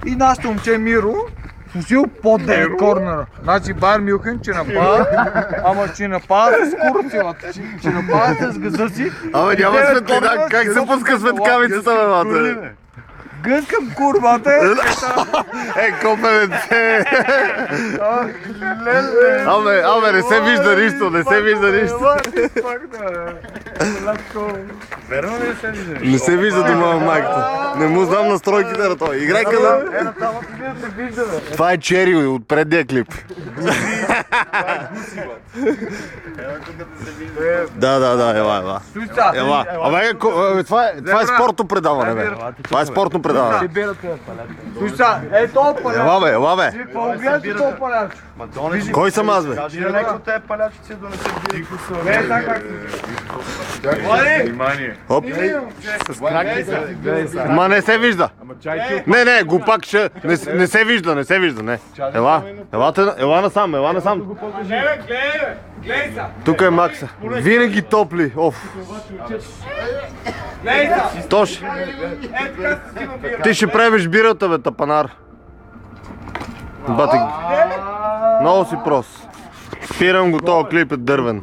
И нашето момче Миро служил под 9 корнера. Значи Байер Мюнхен ще напада, ама ще напада с курцилата, ще напада с газа си. Абе няма светлина, как се пуска светкавицата, бе, мате? Гъскам курвата. Копенце! Абе, не се вижда нищо, не се вижда нищо. Верно ли се вижда? Не се вижда дома на майката. Не му знам настройките на той. Играй къде? Това е Чери от предния клип. Да, ела. Ела. Абе, това е спортно предаване, бе. Това е спортно предаване. Слушай, ето паляч. Ела, бе. Какво гледаш това паляч? Кой съм аз, бе? Кажи леко те палячици да не се бие. Не, така как Внимание. Оп. Ма не се вижда. Не, глупак ще... Не се вижда, не. Ела насам. Гледай са. Тук е Макса. Винаги топли. Оф. Гледай са. Тош. Ти ще пребеш бирата, бе, тапанар. Бати. Много си прост. Спирам го, този клип е дървен.